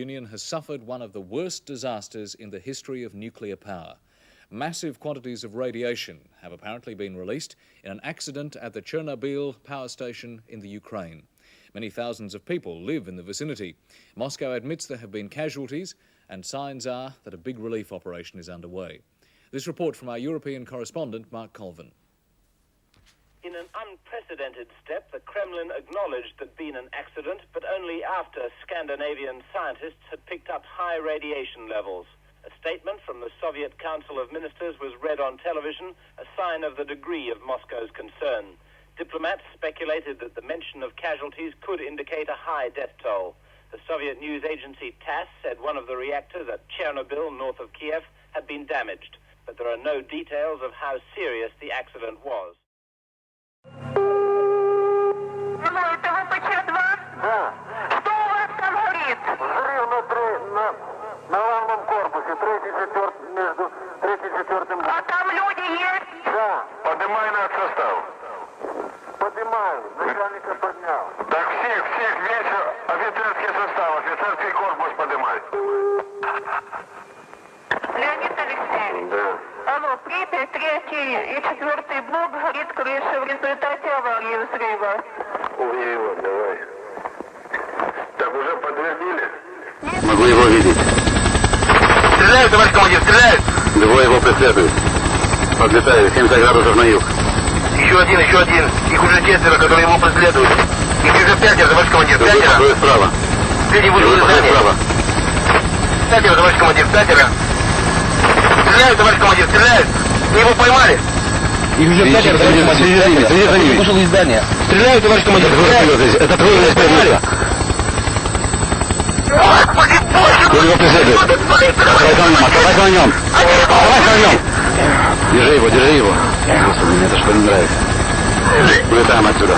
Union has suffered one of the worst disasters in the history of nuclear power. Massive quantities of radiation have apparently been released in an accident at the Chernobyl power station in the Ukraine. Many thousands of people live in the vicinity. Moscow admits there have been casualties, and signs are that a big relief operation is underway. This report from our European correspondent, Mark Colvin. In an unprecedented step, the Kremlin acknowledged there'd been an accident, but only after Scandinavian scientists had picked up high radiation levels. A statement from the Soviet Council of Ministers was read on television, a sign of the degree of Moscow's concern. Diplomats speculated that the mention of casualties could indicate a high death toll. The Soviet news agency TASS said one of the reactors at Chernobyl, north of Kiev, had been damaged, but there are no details of how serious the accident was. Алло, это ВПЧ-2? Да. Что у вас там горит? Взрыв на главном корпусе, между третьим и четвертым. А там люди есть? Да. Поднимай наш состав. Поднимаю, начальника поднял. Так всех, весь офицерский состав, офицерский корпус поднимай. Леонид Алексеевич. Да. Алло, Припять, 3 и 4 блок горит крыша в результате аварии взрыва. Увидел его, давай. Так, уже подтвердили? Могу его видеть. Стреляют, товарищ командир, стреляют! Двое его преследуют. Подлетаю, 70 градусов на юг. Еще один. Их уже 4, которые его преследуют. Их уже 5, товарищ командир, 5. Двое справа. Среди вышел из здания. Справа. 5, товарищ командир, 5. Стреляют, товарищ командир, стреляют! Мы его поймали! Их уже 5, товарищ командир. Следи за ними. Вышел из здания. Стреляют, товарищ командир, стреляют! Это трое преследуют. Господи, боже! Его преследуют. Оставайся на нем. Держи его. Господи, мне это что не нравится. Улетаем отсюда.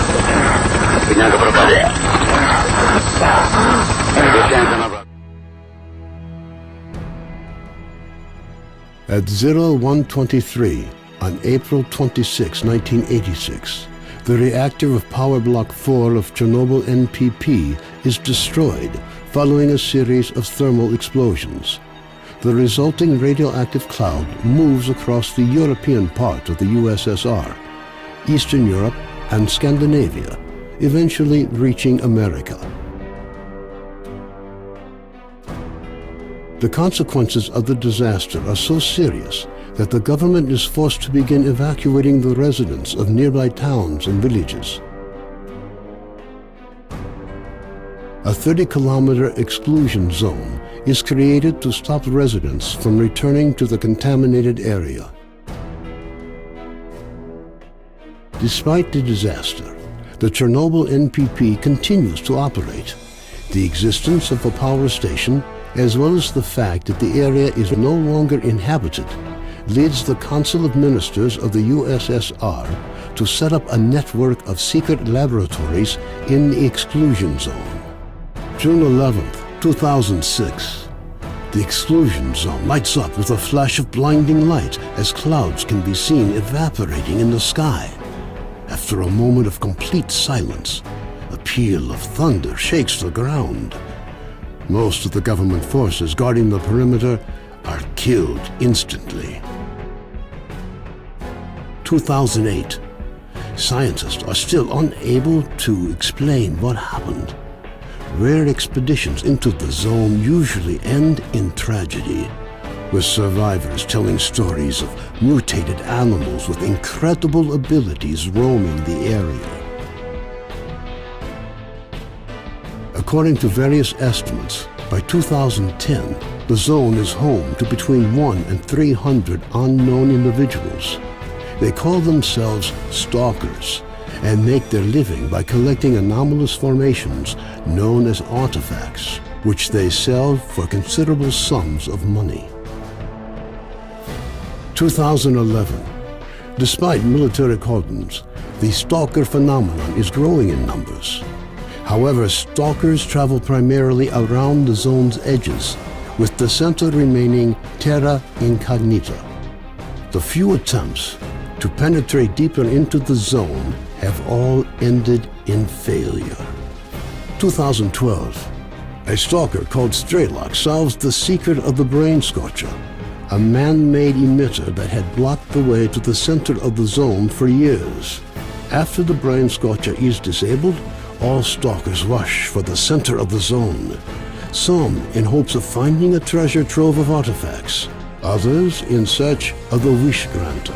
Бедняга пропал. Возвращаемся назад. At 0123 on April 26, 1986, the reactor of Power Block 4 of Chernobyl NPP is destroyed following a series of thermal explosions. The resulting radioactive cloud moves across the European part of the USSR, Eastern Europe, and Scandinavia, eventually reaching America. The consequences of the disaster are so serious that the government is forced to begin evacuating the residents of nearby towns and villages. A 30-kilometer exclusion zone is created to stop residents from returning to the contaminated area. Despite the disaster, the Chernobyl NPP continues to operate. The existence of a power station, as well as the fact that the area is no longer inhabited, leads the Council of Ministers of the USSR to set up a network of secret laboratories in the exclusion zone. June 11, 2006. The exclusion zone lights up with a flash of blinding light as clouds can be seen evaporating in the sky. After a moment of complete silence, a peal of thunder shakes the ground. Most of the government forces guarding the perimeter are killed instantly. 2008. Scientists are still unable to explain what happened. Rare expeditions into the zone usually end in tragedy, with survivors telling stories of mutated animals with incredible abilities roaming the area. According to various estimates, by 2010, the zone is home to between 100 and 300 unknown individuals. They call themselves stalkers and make their living by collecting anomalous formations known as artifacts, which they sell for considerable sums of money. 2011. Despite military cordons, the stalker phenomenon is growing in numbers. However, stalkers travel primarily around the zone's edges, with the center remaining terra incognita. The few attempts to penetrate deeper into the zone have all ended in failure. 2012. A stalker called S.T.A.L.K.E.R solves the secret of the brain scorcher, a man-made emitter that had blocked the way to the center of the zone for years. After the brain scorcher is disabled, all stalkers rush for the center of the zone. Some in hopes of finding a treasure trove of artifacts, others in search of the wish granter.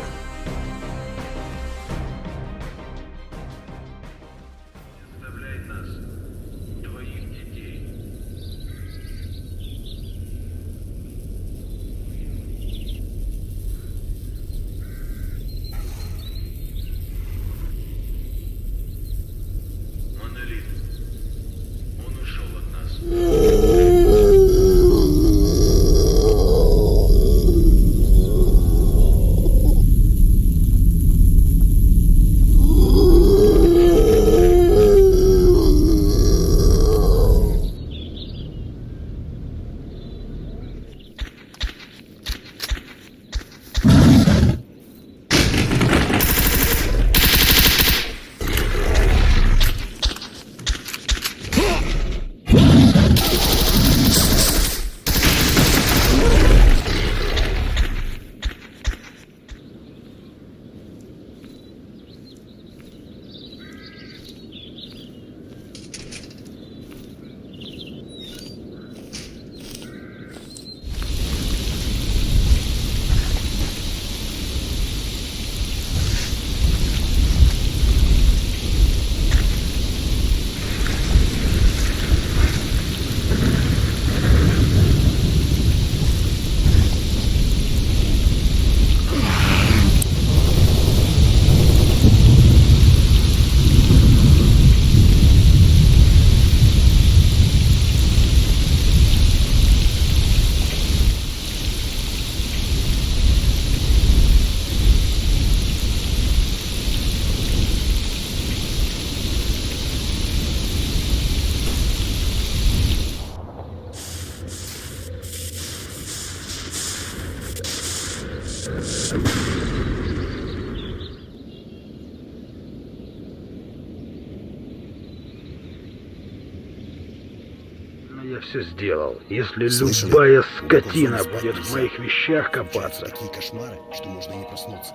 Я все сделал. Если Слышали? любая Глубоко в скотина зоне спать будет в нельзя. моих вещах Случаются копаться. такие кошмары, что можно и не проснуться.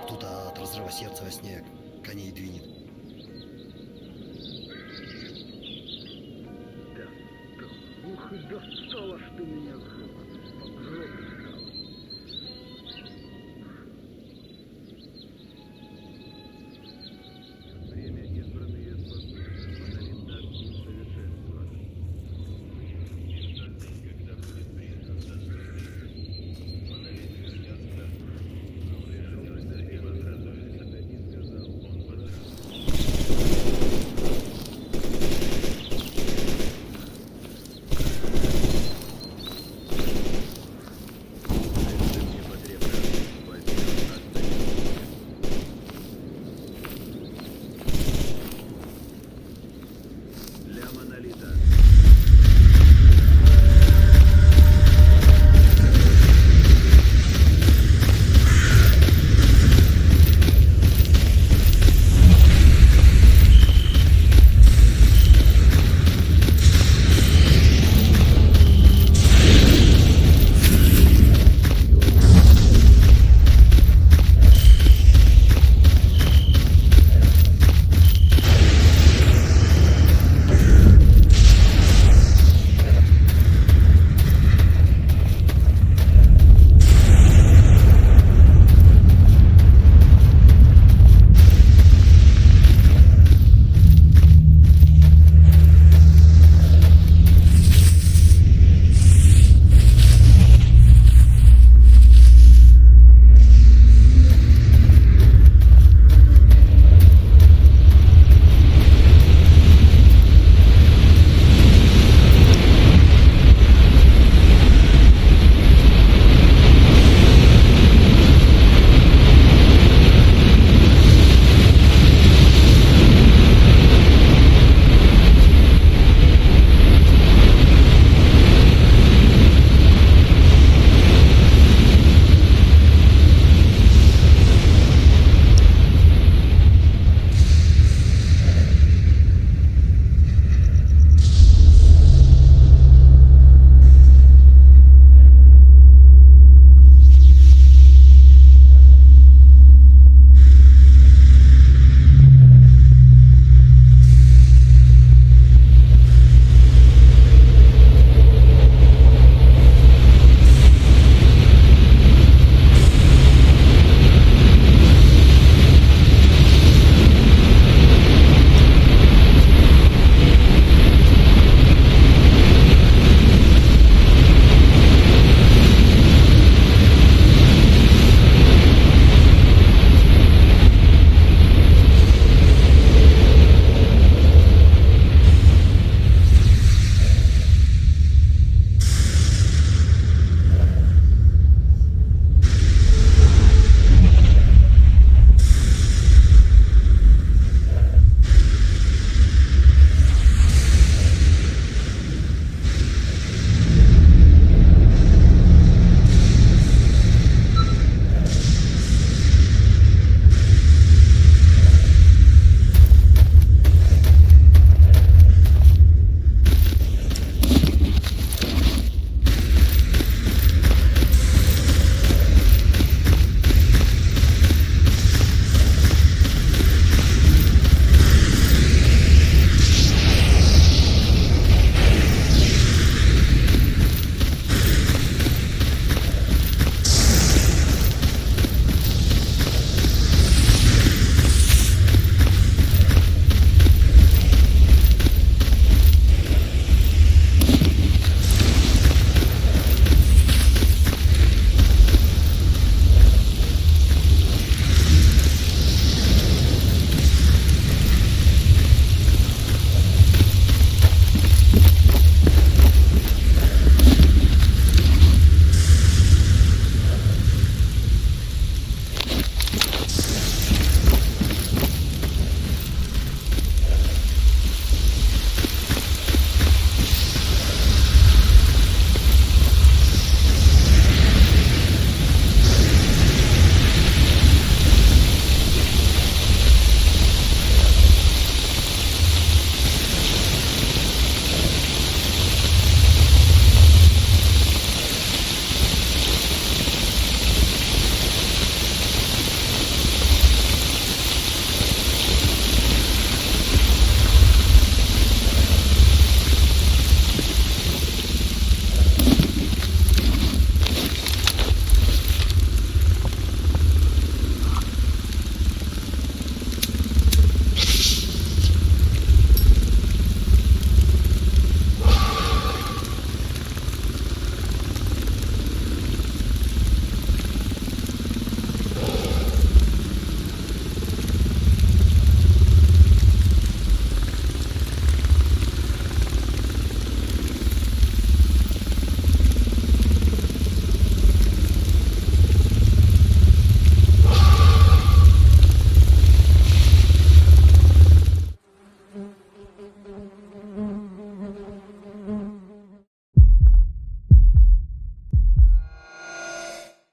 Кто-то от разрыва сердца во сне коней двинет. Ух, и достала ж ты меня.